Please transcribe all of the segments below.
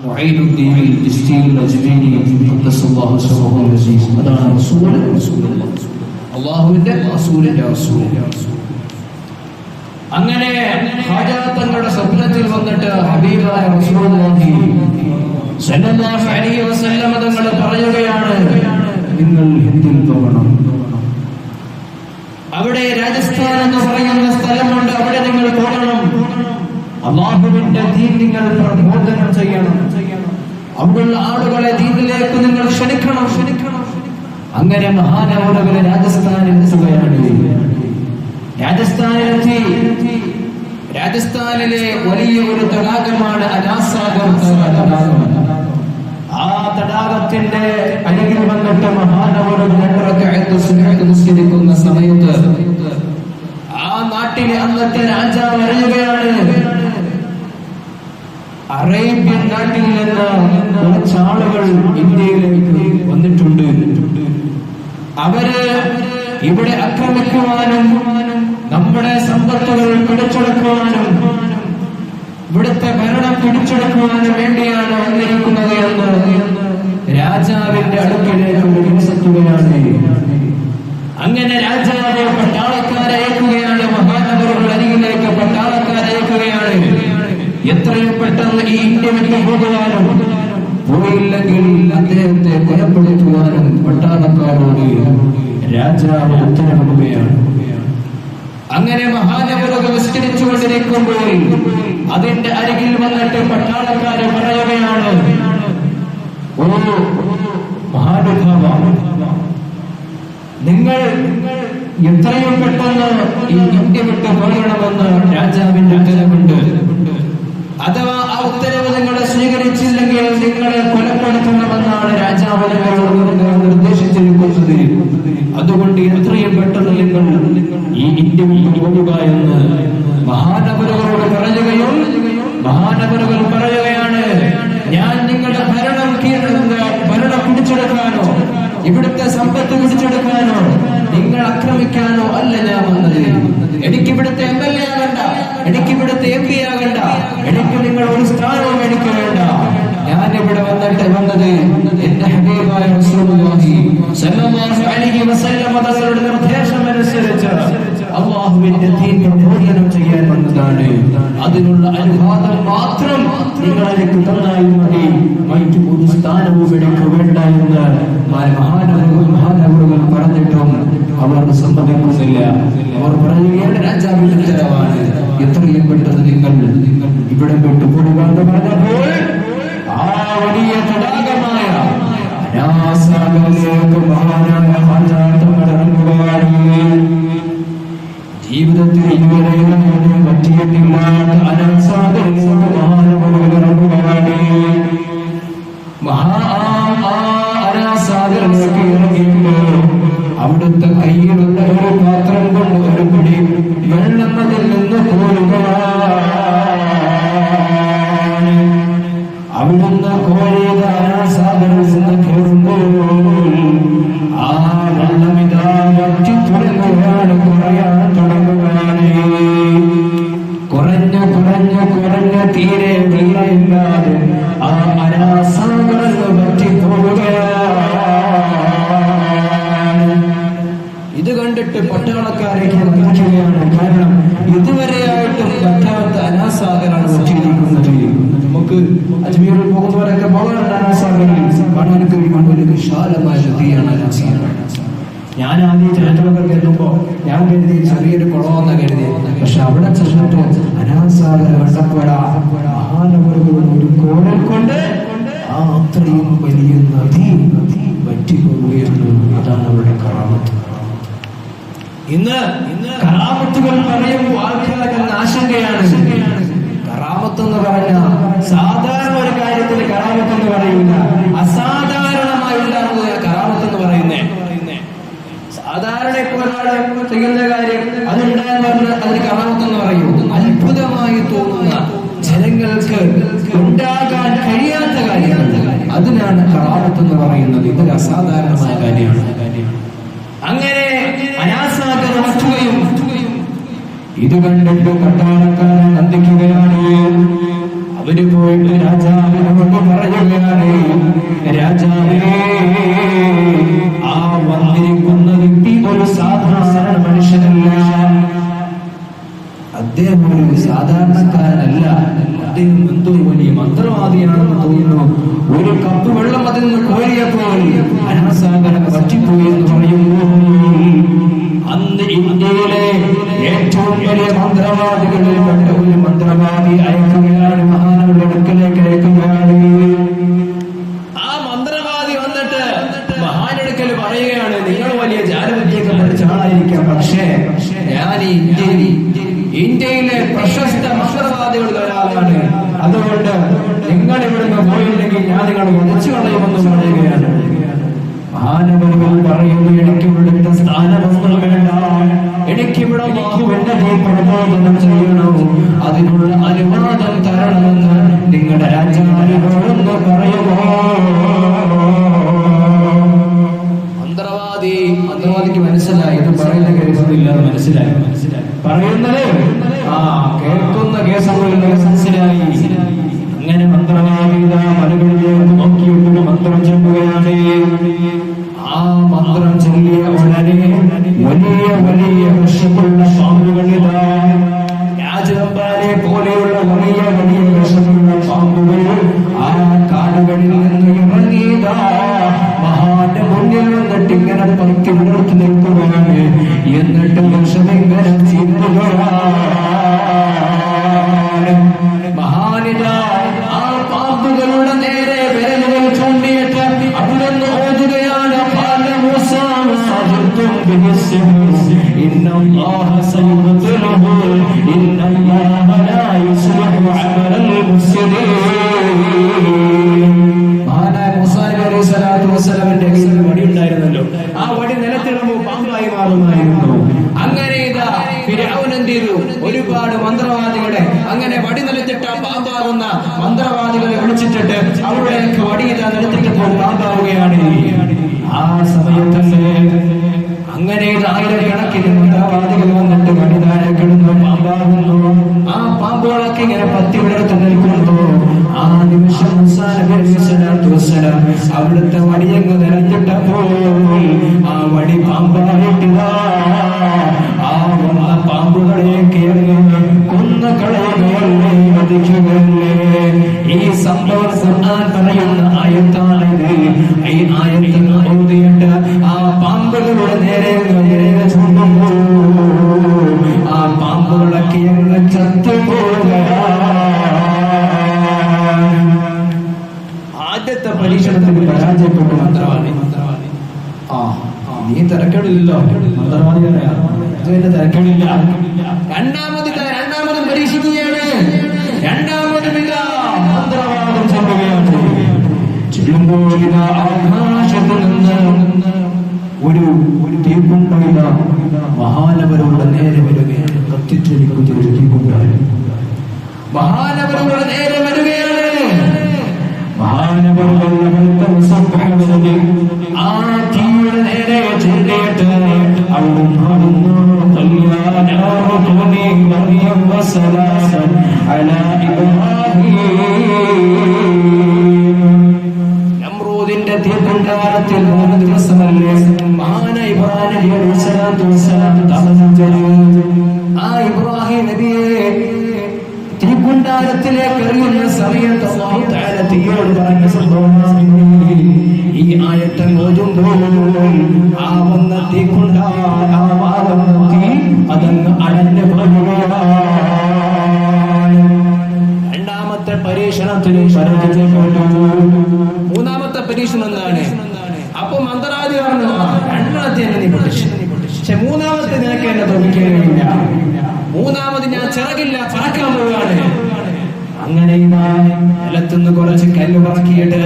മുഈനുദ്ദീൻ അൽ-ജിസ്തി അൽ-അജ്മീരി ഖദ്ദസല്ലാഹു സിർറഹു അൽ-അസീസ്. അതാണ് റസൂലുള്ളാഹി, അല്ലാഹുവിന്റെ റസൂലിന്റെ റസൂൽ. അങ്ങനെ ഖാജ തങ്ങളുടെ സ്വപ്നത്തിൽ വന്നിട്ട് ഹബീബായ റസൂലുള്ളാഹി സ്വല്ലല്ലാഹു അലൈഹി വസല്ലം തങ്ങൾ പറയുകയാണ്, നിങ്ങൾ ഹിന്ദിൽ പോകണം. അവിടെ രാജസ്ഥാൻ എന്ന് പറയുന്ന സ്ഥലമുണ്ട്, അവിടെ നിങ്ങൾ പോകണം. അല്ലാഹുവിന്റെ ദീൻ നിങ്ങൾ പ്രബോധനം ചെയ്യണം. അവിടെയുള്ള ആളുകളെ ദീനിലേക്ക് നിങ്ങൾ ക്ഷണിക്കണം. അങ്ങനെ മഹാനവറുകളെ രാജസ്ഥാനിൽ എത്തുകയാണ്. രാജസ്ഥാനിലെ വലിയ ഒരു തടാകമാണ് അനാസാഗർ തടാകം. ആ തടാകത്തിന്റെ അരികിൽ വന്നിട്ട് മഹാനവറുകൾ 2 റക്അത്ത് സുന്നത്ത് നിസ്കരിക്കുന്ന സമയത്ത് ആ നാട്ടിലെ അന്നത്തെ രാജാവ് അറിയുകയാണ്, അറേബ്യൻ നാട്ടിൽ നിന്ന് കുറച്ച് ആളുകൾ ഇന്ത്യയിലേക്ക് വന്നിട്ടുണ്ട്. അവര് ഇവിടെ ആക്രമിക്കുവാനും നമ്മുടെ സമ്പത്തുകൾ പിടിച്ചെടുക്കുവാനും ഇവിടുത്തെ ഭരണം പിടിച്ചെടുക്കുവാനും വേണ്ടിയാണ് വന്നിരിക്കുന്നത് എന്ന് രാജാവിന്റെ അടുക്കിലേക്ക് വിമർശിക്കുകയാണ്. അങ്ങനെ രാജാവ് പട്ടാളക്കാരെ അയക്കുകയാണ്. മഹാനഗറുകൾ അരികിലേക്ക് പട്ടാളക്കാരെ അയക്കുകയാണ്. എത്രയും പെട്ടെന്ന് ഈ ഇന്ത്യ വിട്ടു പോകുവാനും പോയില്ലെങ്കിൽ അദ്ദേഹത്തെ കൊലപ്പെടുത്തുവാനും പട്ടാളക്കാരോട് രാജാവ് ഉത്തരവിടുകയാണ്. അങ്ങനെ മഹാനഗറുകൾ വിസ്തരിച്ചുകൊണ്ടിരിക്കുമ്പോൾ അതിന്റെ അരികിൽ വന്നിട്ട് പട്ടാളക്കാരെ പറയുകയാണ്, ഓ മഹാനുഭാവ, നിങ്ങൾ എത്രയും പെട്ടെന്ന് ഈ ഇന്ത്യ വിട്ട് പോകണമെന്ന് രാജാവിന്റെ ഉത്തരവുണ്ട്. അഥവാ ആ ഉത്തരവ് നിങ്ങളെ സ്വീകരിച്ചില്ലെങ്കിൽ നിങ്ങളെ കൊലപ്പെടുത്തണമെന്നാണ് രാജാവ് നിർദ്ദേശിച്ചിരിക്കുന്നത്. അതുകൊണ്ട് എത്രയും പെട്ടെന്ന് നിങ്ങൾ ഈ ഇന്ത്യ വിട്ട് പോകുക എന്ന് മഹാനഗറുകളോട് പറയുകയും മഹാനഗറുകൾ പറയുകയാണ്, ഞാൻ നിങ്ങളുടെ ഭരണം പിടിച്ചെടുക്കാനോ ഇവിടുത്തെ സമ്പത്ത് പിടിച്ചെടുക്കാനോ നിങ്ങൾ ആക്രമിക്കാനോ അല്ല ഞാൻ വന്നത്. എനിക്ക് ഇവിടുത്തെ MLA ആകണ്ട, എനിക്ക് ഇവിടുത്തെ MP ആകണ്ട, എനിക്ക് നിങ്ങൾ ഒരു സ്ഥാനവും എനിക്ക് വേണ്ട. ഞാൻ ഇവിടെ വന്നത് എന്റെ ഹബീബായ റസൂലുള്ളാഹി സ്വല്ലല്ലാഹു അലൈഹി വസല്ലം തങ്ങളുടെ നിർദ്ദേശം അനുസരിച്ച് അല്ലാഹുവിന്റെ ദീൻ പ്രബോധനം ചെയ്യാൻ വന്നതാണ്. അതിനുള്ള അനുവാദം മാത്രം നിങ്ങൾ എനിക്ക് തന്നാൽ മതി, മറ്റു ഒരു സ്ഥാനവും എനിക്ക് വേണ്ട എന്ന് മഹാനഗറുകൾ പറഞ്ഞിട്ടും അവർ സമ്മതിക്കുന്നില്ല. അവർ പറയുകയാണ്, രാജാവിന്റെ ഉത്തരവാണ്, എത്രയും പെട്ടെന്ന് നിങ്ങൾ ഇവിടെ വിട്ടു പോകുമെന്ന് പറഞ്ഞപ്പോൾ ആ വലിയ തടാകമായ അനാസാഗറിലേക്ക് മഹാനായ ഖാജ തങ്ങൾ ഇറങ്ങുകയാണ്. ജീവിതത്തിൽ ഇതുവരെയും പറ്റിയിട്ടില്ലാത്ത അനാസാഗറിലേക്ക് മഹാനവറുകൾ ഇറങ്ങുകയാണ്. അനാസാഗറിലേക്ക് ഇറങ്ങിയപ്പോൾ അവിടുത്തെ കയ്യിലുള്ള ഒരു പാത്രം കൊണ്ട് ഒരു പിടി വെള്ളം അതിൽ നിന്ന് കോരുകയാണ്. അവിടുന്ന് കോരിയത് അനാസാഗറിൽ നിന്ന് കയറുമ്പോൾ ആ വെള്ളം ഇതാ വറ്റി തുടങ്ങുകയാണ്, കുറയാൻ തുടങ്ങുകയാണ്. കുറഞ്ഞ തീരെ വെള്ളമില്ലാതെ ആ അനാസാഗറിൽ വറ്റിപ്പോവുകയാണ്. ഇത് കണ്ടിട്ട് പട്ടാളക്കാരേക്ക് നിൽക്കുകയാണ്. കാരണം ഇതുവരെയായിട്ടും പറ്റാത്ത അനാസാഗറാണ് വറ്റിയിരിക്കുന്നത്. നമുക്ക് അജ്മീറിൽ പോകുന്നവരൊക്കെ പോകാറുണ്ട് അനാസാഗറിൽ കാണാൻ കഴിയുമ്പോൾ ഒരു വിശാലമായ നദിയാണ് അനാസാഗർ. ഞാൻ ആദ്യം ചരിത്രമൊക്കെ കേൾക്കുമ്പോ ഞാൻ കരുതി ചെറിയൊരു കുളമെന്ന് കരുതി. പക്ഷെ അവിടെ ചെന്നിട്ട് അനാസാഗർ കണ്ടപ്പോഴാ മഹാനഗറുകൾ ഒരു കോടൽ കൊണ്ട് ആ അത്രയും വലിയ നദി വറ്റിപ്പോവുകയാണ്. അതാണ് അവരുടെ കറാമത്ത്. ഇന്ന് കറാമത്തുകൾ പറയുമ്പോൾ ആൾക്കാർക്ക് ആശങ്കയാണ്. കറാമത്ത് എന്ന് പറഞ്ഞ സാധാരണ ഒരു കാര്യത്തിന് കറാമത്ത് എന്ന് പറയില്ല, അസാധാരണമായി ഉണ്ടാകുന്ന കറാമത്ത് എന്ന് പറയുന്നേ. സാധാരണ ഇപ്പോൾ ഒരാള് ചെയ്യുന്ന കാര്യം അതുണ്ടാകാൻ പറഞ്ഞാൽ അതിന് കറാമത്ത് എന്ന് പറയും. അത്ഭുതമായി തോന്നുന്ന ജനങ്ങൾക്ക് ഉണ്ടാകാൻ കഴിയാത്ത കാര്യങ്ങൾ, അതിനാണ് കറാമത്ത് എന്ന് പറയുന്നത്. ഇതൊരു അസാധാരണമായ കാര്യമാണ്. അങ്ങനെ അനാസാഗർ വറ്റുകയും ഇത് കണ്ടിട്ട് പട്ടാളക്കാരൻ നന്ദിക്കുകയാണ്. അവര് പോയിട്ട് രാജാവിനോട് പടച്ചു എന്ന് പറയുന്നു. അന്ന് ഇന്ത്യയിലെ ഏറ്റവും വലിയ മന്ത്രവാദികളിൽ പെട്ട ഒരു മന്ത്രവാദി അയക്കുകയാണ്, മഹാനവരുടെ അടുക്കലേക്ക് അയക്കുകയാണ്. ആ മന്ത്രവാദി വന്നിട്ട് മഹാനടുക്കൽ പറയുകയാണ്, നിങ്ങൾ വലിയ ജാലവിദ്യയൊക്കെ പഠിച്ച ആളായിരിക്കാം, പക്ഷേ ഞാൻ ഇന്ത്യയിലെ പ്രശസ്ത മന്ത്രവാദികളിൽ ഒരാളാണ്. അതുകൊണ്ട് നിങ്ങൾ ഇവിടുന്ന് പോയില്ലെങ്കിൽ ഞാൻ നിങ്ങൾ ഒളിച്ചു കളയുമെന്ന് പറയുകയാണ്. മഹാനവരുകൾ പറയുന്നു, എനിക്ക് ഇവിടുത്തെ സ്ഥാനമൊന്നും വേണ്ട, എനിക്കിവിടെ ബാഹുവിന്റെ പ്രബോധനം ചെയ്യണം, അതിനുള്ള അനുവാദം തരണമെന്ന് നിങ്ങളുടെ രാജാവിനോടൊന്ന് പറയുമോ? മന്ത്രവാദിക്ക് മനസ്സിലായി, ഇത് പറയുന്ന കേസില്ല, മനസ്സിലായി പറയുന്നത് കേൾക്കുന്ന കേസൊന്നുമില്ല, മനസ്സിലായി. അങ്ങനെ മന്ത്രവാദി മലകളിലേക്ക് നോക്കിയിട്ടൊരു മന്ത്രം ചെല്ലുകയാണ്. ആ മന്ത്രം ചൊല്ലിയ ഉടനെ വലിയ വലിയ വിഷമുള്ള പാമ്പുകളിതാ, രാജവെമ്പാലെ പോലെയുള്ള വലിയ വലിയ വിഷമുള്ള പാമ്പുകൾ ആ കാടുകളിൽ നിന്ന് ഇറങ്ങിയതാ മഹാന്റെ മുന്നിൽ വന്നിട്ട് ഇങ്ങനെ പറ്റി വിടർത്തി നിൽക്കുകയാണ്. എന്നിട്ട് വിഷമിങ്ങനെ ചീന്തുകയാണ്. മഹാനിത ആ പാമ്പുകളുടെ നേരെ വിരലുകൾ ചൂണ്ടിയിട്ട് അവിടുന്ന് ഓതുകയാണ്, വടി ഉണ്ടായിരുന്നല്ലോ, ആ വടി നിലത്തിടുമ്പോൾ പാമ്പായി മാറുമായിരുന്നു. അങ്ങനെ ഇതാ ഫിർഔൻ എന്ത് ചെയ്തു, ഒരുപാട് മന്ത്രവാദികളെ അങ്ങനെ വടി നിലത്തിട്ട പാമ്പാകുന്ന മന്ത്രവാദികളെ വിളിച്ചിട്ടിട്ട് അവിടേക്ക് വടി ഇതാ നിലത്തിട്ടപ്പോൾ പാമ്പാവുകയാണ്. ആ സമയത്തല്ലേ അങ്ങനെ ആയിരക്കണക്കിന് മന്ത്രവാദികൾ വന്നിട്ട് വടിതാരെ കിടന്നു പാമ്പാകുന്നു. ആ പാമ്പുകളൊക്കെ ഇങ്ങനെ പത്തി വിടർത്തി നിൽക്കുന്നു. ആ നിമിഷം അവിടുത്തെ വടിയങ്ങ് നിലത്തിട്ടപ്പോൾ ആ വടി പാമ്പായിട്ടില്ല. ആ വന്ന പാമ്പുകളെയൊക്കെ കൊന്നു കളയുകയല്ലേ, വധിക്കുകയല്ലേ. ഈ സംഭവം ഖുർആൻ പറയുന്ന ആയത്താണിത്. ഈ ആയത്തിൽ ഓതിയിട്ട് ആ പാമ്പുകളുടെ നേരെ ചൂണ്ടുമ്പോൾ ആ പാമ്പുകളൊക്കെ അങ്ങ് ചത്തുപോവുകയാണ്. ആദ്യത്തെ പരീക്ഷണത്തിന് പരാജയപ്പെട്ടു മന്ത്രവാദി. നീ തിരക്കേടില്ലല്ലോ, മന്ത്രവാദി തിരക്കേടില്ല. രണ്ടാമതും പരീക്ഷിക്കുകയാണ്. രണ്ടാമതും മന്ത്രവാദം ചെല്ലുകയാണ്. ചെല്ലുമ്പോൾ ആകാശത്ത് നിന്ന് ഒരു തീക്കുണ്ടായ മഹാനവരുടെ നേരെ വരികയാണ്. കത്തിച്ചൊലിക്കുന്ന ഒരു തീക്കുണ്ടായ മഹാനവരുടെ നേരെ വരികയാണ്. ആ തീയുടെ നേരെ ചൂണ്ടിയിട്ട് അവിടെ നമ്രൂദിന്റെ തീക്കുണ്ടാരത്തിൽ 3 ദിവസമല്ലേ മഹാന ഇബ്രാഹിം താമസിച്ചത്. ആ ഇബ്രാഹിം നബിയെ തീക്കുണ്ടാരത്തിലേക്ക് എറിയുന്ന സമയത്ത് അല്ലാഹു തആല തീയോട് പറഞ്ഞ സംഭവമാണ്. ഈ ആയത്ത് ഓതുമ്പോൾ ആ വന്ന തീ അതങ്ങ് അടഞ്ഞു പോകുകയാണ്. രണ്ടാമത്തെ പരീക്ഷണത്തിന് പരാജയപ്പെട്ടു. മൂന്നാമത്തെ പരീക്ഷണം എന്താണ്? അപ്പൊ മന്ത്രവാദി പറഞ്ഞു, രണ്ടാമത്തെ എന്നെ നീ പൊട്ടിച്ചു, പക്ഷെ മൂന്നാമത്തെ നിനക്ക് എന്നെ തോൽപ്പിക്കാൻ കഴിയില്ല. മൂന്നാമത് ഞാൻ ചിറകില്ല, പറക്കാൻ പോവുകയാണ്. അങ്ങനെ നിലത്തുനിന്ന് കുറച്ച് കല്ല് പറക്കിയിട്ട്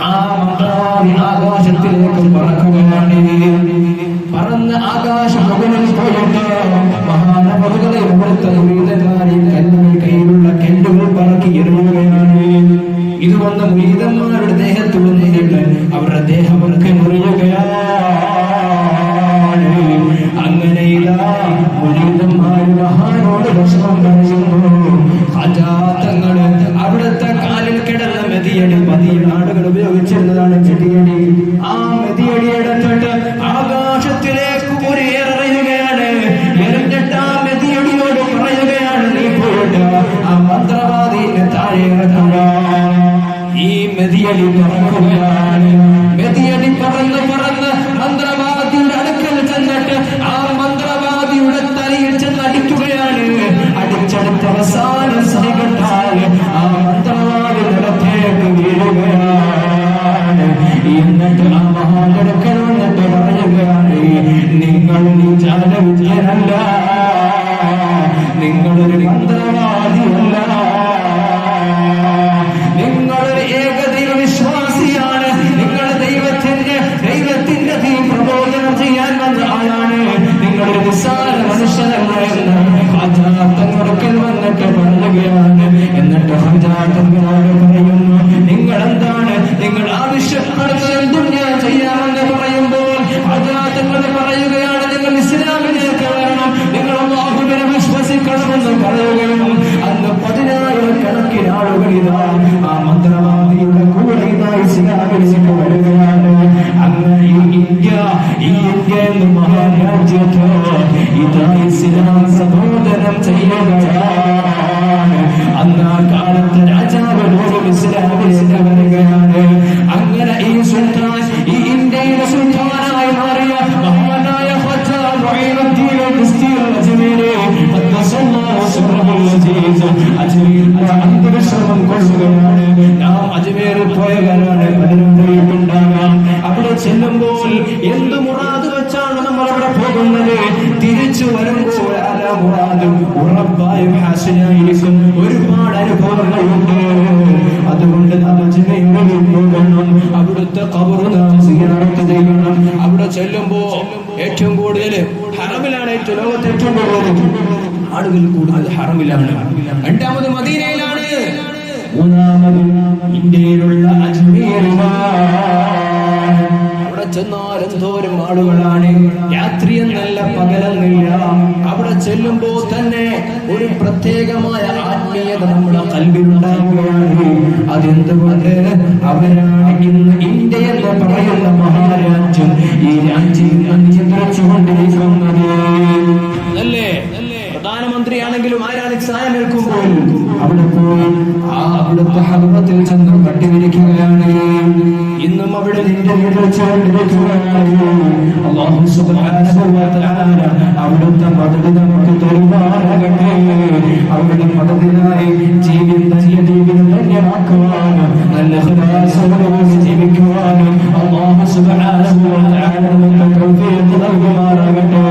ആ മന്ത്രവാദി ആകാശത്തിലേക്ക് പറക്കുകയാണ്. പറന്ന് ആകാശ മുകളിൽ പോയിട്ട് മഹാനവറുകളെ ഇവിടുത്തെ മുരീതന്മാരെ കയ്യിലുള്ള കല്ലുകൾ പറക്കി എറിയുകയാണ്. ഇത് വന്ന മുരീതന്മാരുടെ ദേഹത്ത് വന്നിട്ട് അവരുടെ ദേഹമൊക്കെ മുറിയുകയാണ്. അങ്ങനെ മുരീതന്മാർ മഹാനോട് ഭക്ഷണം പറയുന്നു. അജാതങ്ങള് അവിടുത്തെ കാലിൽ കിടന്ന മെതിയടി, ആടുകൾ ഉപയോഗിച്ചിരുന്നതാണ് മെതിയടി. ആ മെതിയടി എടുത്തിട്ട് ആകാശത്തിലേക്ക് ഒരു എറിയുകയാണ്. എറിഞ്ഞിട്ട് ആ മെതിയടിയോട് പറയുകയാണ്, നീ പോയിട്ട് ആ മന്ത്രവാദിയെ താഴെ ഇറക്കുക. ഈ മെതിയടി പറക്കുകയാണ്. മെതിയടി പറന്ന് മന്ത്രവാദിയുടെ കൂടെ ഇസ്ലാമിലേക്ക് വരികയാണ്. അങ്ങനെ ഈ ഇന്ത്യ എന്ന മഹാരാജ്യത്ത് ഇതാ ഇസ്ലാം സഹോദരം ചെയ്യുകയാണ്. അന്ന് ആ കാലത്ത് രാജാവിനോടും ഇസ്ലാമിലേക്ക് വരികയാണ്. അങ്ങനെ ഈ സുൽത്താൻ, ഈ ഇന്ത്യയുടെ സുൽത്താനായി മാറിയ മഹാനായ അന്തരീക്ഷണം കൊള്ളുകയാണ്. നാം അജ്മീറിൽ പോയവരാണ്, പലരും പോയിട്ടുണ്ടാകാം. അവിടെ ചെല്ലുമ്പോൾ എന്ത് മുറാദ് വെച്ചാണ് നമ്മൾ അവിടെ പോകുന്നത്, തിരിച്ചു വരുമ്പോൾ ആ മുറാദും ഉറപ്പായും ഹാസനായിരിക്കും. ഒരുപാട് അനുഭവങ്ങളുണ്ട്. അതുകൊണ്ട് നാം അജ്മീറിൽ പോകണം, അവിടുത്തെ ഖബർ നാം സിയാറത്ത് ചെയ്യണം. അവിടെ ചെല്ലുമ്പോ ഏറ്റവും കൂടുതൽ ഹറമിലാണ്, ലോകത്ത് ഏറ്റവും കൂടുതൽ ആളുകൾ കൂടുതൽ ഹറമിലാണ്. രണ്ടാമത് മദീനയിലാണ്, മൂന്നാമത് ഇന്ത്യയിലുള്ള അജ്മീറിലാണ്. അവിടെ ചെന്നാൽ എന്തോരം ആളുകളാണ്, രാത്രി എന്നല്ല പകലെന്നില്ല. അവിടെ ചെല്ലുമ്പോ തന്നെ ഒരു പ്രത്യേകമായ ആത്മീയത നമ്മുടെ കൽബിലുണ്ടാകുകയാണ്. അതെന്തുകൊണ്ട് അവരാണ് ഇന്ന് ഇന്ത്യ എന്ന് പറയുന്ന മഹാരാജ്യം ഈ രാജ്യം നിയന്ത്രിച്ചുകൊണ്ടിരിക്കുന്നത്. അല്ലേ? പ്രധാനമന്ത്രിയാണെങ്കിലും ആരാണ് സായം നിൽക്കുമ്പോൾ അവിടെ പോയി അവിടുത്തെ ഹർമത്തിൽ ചെന്ന് കട്ടിവിരിക്കുകയാണ്. ഇന്നും അവിടെ നിന്റെ വീട്ടിൽ അല്ലാഹു സുബ്ഹാനഹു വ തആല അവിടുത്തെ മദദ് നമുക്ക് തരുമാറാകട്ടെ. അവിടെ മദദിനായി ജീവിതം ധന്യമാക്കുവാനും നല്ല ഖുർആനോട് ജീവിക്കുവാനും അല്ലാഹു സുബ്ഹാനഹു വ തആല നമുക്ക് തൗഫീഖ് നൽകുമാറാകട്ടെ.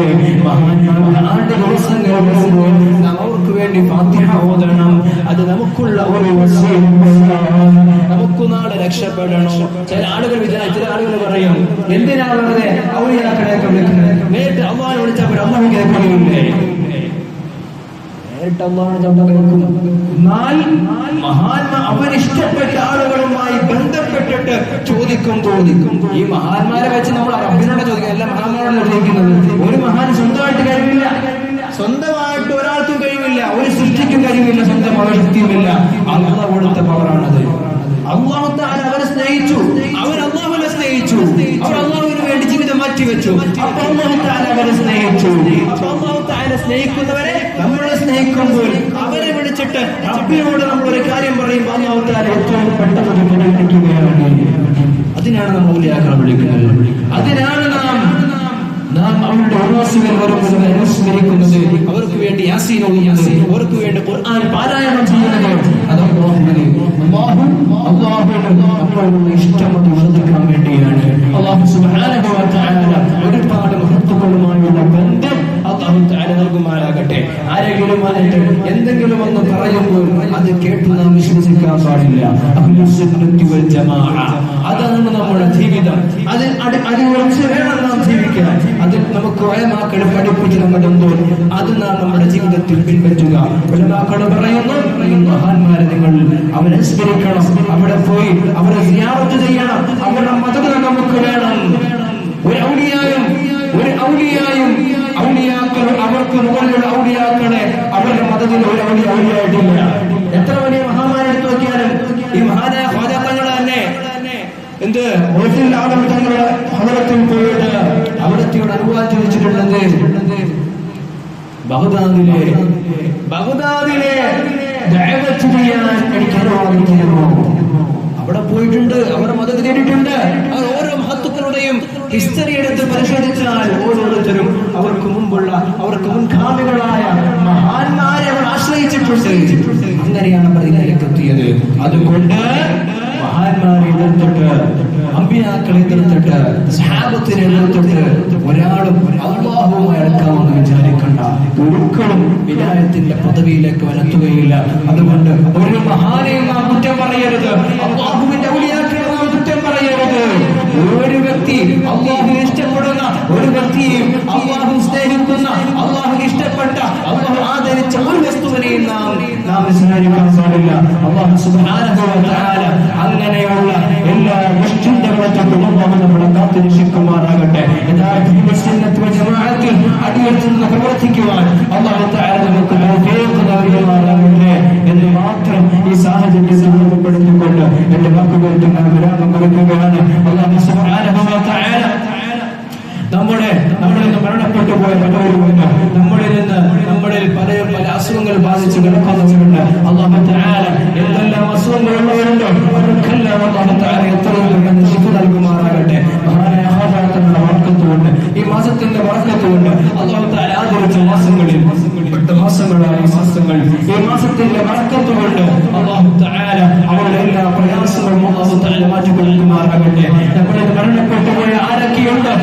മഹാന്മാരുടെ ദിവസങ്ങൾ വരുമ്പോൾ നമുക്ക് വേണ്ടി ഫാത്തിഹ ഓതണം. അത് നമുക്കുള്ള ഒരു വസീയത്താണ്. നമുക്ക് നാളെ രക്ഷപ്പെടണം. ചില ആളുകൾ പറയും, എന്തിനാ വെറുതെ ഔലിയാക്കളെയൊക്കെ വിളിക്കുന്നത്? നേരിട്ട് അള്ളാഹുവിനെ വിളിച്ചപ്പോൾ അള്ളാഹു കേൾക്കുകയില്ലേ? നേരിട്ട് അള്ളാഹുവിനെ കേൾക്കും. എന്നാൽ മഹാന്മാർ അവരിഷ്ടപ്പെട്ട ആളുകളുമായി ബന്ധപ്പെട്ടിട്ട് ചോദിക്കും. ഈ മഹാന്മാരെ വെച്ച് നമ്മൾ റബ്ബിനോട് ചോദിക്കുക, എല്ലാ മഹാന്മാരോട് ചോദിക്കുന്നത്. ഒരു മഹാൻ സ്വന്തമായിട്ട് കഴിവില്ല, സ്വന്തമായിട്ട് ഒരാൾക്കും കഴിവില്ല, ഒരു സൃഷ്ടിക്കും കഴിവില്ല, സ്വന്തം അവശക്തിയുമില്ല. അള്ളാഹു കൊടുത്ത പവറാണത്. അള്ളാഹു തആല അവരെ സ്നേഹിച്ചു, അവർ അള്ളാഹുവിനെ സ്നേഹിച്ചു, അവർ അള്ളാഹുവിന് വേണ്ടി ജീവിതം മാറ്റിവെച്ചു. അപ്പൊ അള്ളാഹു തആല അവരെ സ്നേഹിച്ചു. അപ്പൊ അള്ളാഹു തആല സ്നേഹിക്കുന്നവരെ നമ്മളെ സ്നേഹിക്കുമ്പോൾ അവരെ വിളിച്ചിട്ട് റബ്ബിനോട് നമ്മൾ ഒരു കാര്യം പറയുമ്പോൾ അള്ളാഹു തആല ഏറ്റവും പെട്ടെന്ന് പരിഗണിക്കുകയാണ്. അതിനാണ് നമ്മൾ ഔലിയാക്കളെ വിളിക്കുന്നത്. അതിനാണ് നാം അവരുടെ ഉപാസികൾ വരുന്നത് അനുസ്മരിക്കുന്നത്, അവർക്ക് വേണ്ടി യാസീൻ ഓതുന്നത്, അവർക്ക് വേണ്ടി ഖുർആൻ പാരായണം ചെയ്യുന്നത്. അത് അല്ലാഹുവിന്റെ ഇഷ്ടം വർദ്ധിക്കാൻ വേണ്ടിയാണ്. അല്ലാഹു സുബ്ഹാനഹു വ തആല ഒരുപാട് മഹത്തുക്കളുമായുള്ള ബന്ധം അല്ലാഹു തആല നൽകുമാറാകട്ടെ. ആരെങ്കിലും വന്നിട്ട് എന്തെങ്കിലും ഒന്ന് പറയുമ്പോൾ അത് കേട്ട് നാം വിശ്വസിക്കാൻ പാടില്ല. അഹ്ലുസ് സുന്നത്തി വൽ ജമാഅ, അതാണ് നമ്മുടെ ജീവിതം. അതിൽ ഉറച്ചു വേണം നാം ജീവിക്കാൻ. അത് നമുക്ക് ഉലമാക്കൾ പഠിപ്പിച്ച് നമ്മളുണ്ടോ, അത് നാം നമ്മുടെ ജീവിതത്തിൽ പിൻപറ്റുക. ഉലമാക്കൾ പറയുന്നു, മഹാന്മാരെ നിങ്ങൾ അവരെ സ്മരിക്കണം, അവിടെ പോയി അവരെ സിയാറത്ത് ചെയ്യണം, അവരുടെ മദദ് നമുക്ക് വേണം. ഒരു ഔലിയായും ഔലിയാക്കൾ അവർക്ക് മുകളിലുള്ള ഔലിയാക്കളെ അവരുടെ മദദിൽ ഒരു ഔലിയായിട്ടില്ല. എത്ര വലിയ മഹാന്മാരെടുത്ത് നോക്കിയാലും ഈ മഹാനായ ഖ്വാജ തങ്ങൾ തന്നെ എന്ത് തങ്ങളുടെ ഹദറത്തിൽ പോയിട്ട് അവിടത്തെയോട് അനുവാദം ചോദിച്ചിട്ടുള്ളത് ബഗ്ദാദിലെ ദഅവത്ത് ചെയ്യാൻ എനിക്ക് അനുവാദം തരുമോ? അവിടെ പോയിട്ടുണ്ട്, അവർ മദദ് തേടിയിട്ടുണ്ട്. അവർ ഓരോ മഹത്തുക്കളുടെയും ഹിസ്റ്ററി എടുത്ത് പരിശോധിച്ചാൽ ഓരോരുത്തരും അവർക്ക് മുൻഗാമികളായ മഹാന്മാരെ അവർ ആശ്രയിച്ചിട്ടുണ്ട്. അങ്ങനെയാണ് അവർ ഇതിലേക്ക് എത്തിയത്. അതുകൊണ്ട് മഹാന്മാരെ എതിർത്തിട്ട്, അമ്പിയാക്കളെ എതിർത്തിട്ട്, സഹാബത്തിനെ എതിർത്തിട്ട് ഒരാളും അല്ലാഹുവുമായി അടുക്കാമെന്ന് വിചാരിക്കണ്ട. ഒരിക്കലും വിലായത്തിന്റെ പദവിയിലേക്ക് വരത്തുകയില്ല. അതുകൊണ്ട് ഒരു മഹാനെയും നാം കുറ്റം പറയരുത്, അല്ലാഹുവിന്റെ ഔലിയാക്കളെ നാം കുറ്റം പറയരുത്. ഒരു വ്യക്തി അല്ലാഹുവിനെ ഇഷ്ടപ്പെടുന്ന ഒരു വ്യക്തിയും അല്ലാഹു സ്നേഹിക്കുന്ന, അല്ലാഹുവിന് ഇഷ്ടപ്പെട്ട, അല്ലാഹു ആദരിച്ച ഒരു വസ്തുവിനെയും നാം വിസ്മരിക്കാൻ പാടില്ല. അല്ലാഹു സുബ്ഹാനഹു വ തആല അങ്ങനെയുള്ള എല്ലാ ദുഷ്ചിന്തകളെയും നമ്മളെ കാത്തുരക്ഷിക്കുമാറാകട്ടെ. ജമാഅത്തിൽ അടിയുറച്ച് പ്രവർത്തിക്കുവാൻ അല്ലാഹു തആല നമുക്ക് തൗഫീഖ് നൽകുമാറാകട്ടെ എന്ന് മാത്രം ഈ സാഹചര്യത്തിൽ ഓർമ്മപ്പെടുത്തിക്കൊണ്ട് എന്റെ വാക്കുകൾക്ക് ഞാൻ വിരാമം കൊടുക്കുകയാണ്. അല്ലാഹു സുബ്ഹാനഹു വ തആല നമ്മളിൽ നിന്ന് മരണപ്പെട്ടു പോയ പലരുമുണ്ട്. നമ്മളിൽ പല അസുഖങ്ങൾ ബാധിച്ച് കിടക്കുന്നവരുണ്ട്. അല്ലാഹു തആല എന്തെല്ലാം അസുഖങ്ങളുള്ളവരുണ്ടോ അവർക്കെല്ലാം അല്ലാഹു തആല എത്രയും പെട്ടെന്ന് ശിഫ നൽകുമാറാകട്ടെ. മഹാനായ ഹാഫിളത്തിന്റെ ബർക്കത്തുകൊണ്ട്, ഈ മാസത്തിന്റെ ബർക്കത്തുകൊണ്ട് അല്ലാഹു തആല ആദരിച്ച മാസങ്ങളിൽ മാസങ്ങളായ മാസങ്ങൾ, ഈ മാസത്തിന്റെ ബർക്കത്തുകൊണ്ട് അല്ലാഹു തആല അവരുടെ എല്ലാ പ്രയാസങ്ങളും അല്ലാഹു തആല മാറ്റി കൊടുക്കുമാറാകട്ടെ. നമ്മളിൽ മരണപ്പെട്ടു പോയ ആരൊക്കെയുണ്ട്?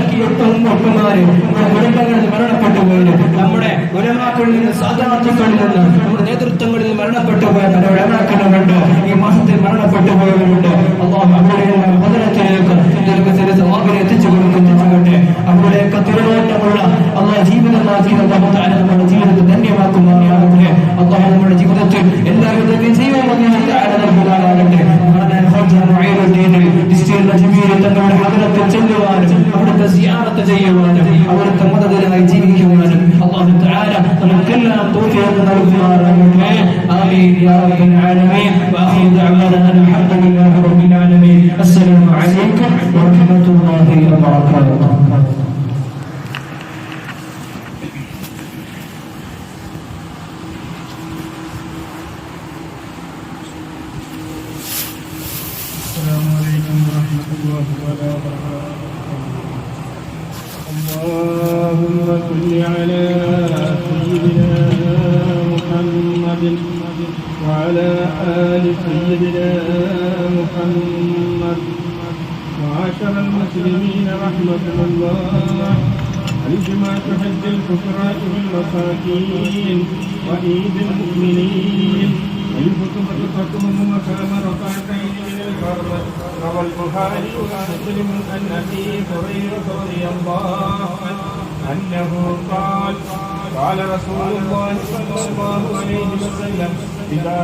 ഒട്ടുമാര് നമ്മുടെ കുടുംബങ്ങളിൽ മരണപ്പെട്ടു പോയിട്ട്, നമ്മുടെ ഉലമാക്കളിൽ നിന്ന്, സാദാത്തുക്കളിൽ നിന്ന്, നമ്മുടെ നേതൃത്വങ്ങളിൽ നിന്ന് മരണപ്പെട്ടു പോയ പല ഉലമാക്കളുമുണ്ട്. ഈ മാസത്തിൽ മരണപ്പെട്ടു പോയവരുണ്ട്. അല്ലാഹു അവരുടെയെല്ലാം പതനത്തിലേക്ക് സവാബിനെ എത്തിച്ചു കൊടുക്കട്ടെ. അവരുടെയൊക്കെ തിരുനോട്ടമുള്ള അല്ലാഹു ജീവിതമാക്കി അല്ലാഹു തആല നമ്മുടെ ജീവിതത്തെ ധന്യമാക്കുമാറാകട്ടെ. അല്ലാഹു നമ്മുടെ ജീവിതത്തിൽ എല്ലാവിധ വിജയവും അല്ലാഹു തആല നൽകുമാറാകട്ടെ. തങ്ങളുടെ ഹദറത്തിൽ ചെല്ലുവാനും അവിടുത്തെ സിയാറത്ത് ചെയ്യുവാനും അവിടുത്തെ മദദിനായി ജീവിക്കുവാനും അല്ലാഹു തആല നമുക്കെല്ലാം തൗഫീഖ് നൽകുമാറാകട്ടെ. ആമീൻ യാ റബ്ബൽ ആലമീൻ. വആഖിറു ദഅവാനാ അൽഹംദുലില്ലാഹി റബ്ബിൽ ആലമീൻ. അസ്സലാമു അലൈക്കും വറഹ്മത്തുള്ളാഹി വബറകാതുഹു. السلام عليكم ورحمة الله وبركاته. اللهم صل على سيدنا محمد وعلى آل سيدنا محمد. معاشر المسلمين رحمة الله، الجمعة حج الفقراء والمساكين وعيد المؤمنين. الخطبة تقوم مقام ركعتين من الفرض. روى البخاري ومسلم عن أبي هريرة رضي الله عنه أنه قال: قال رسول الله صلى الله عليه وسلم: إذا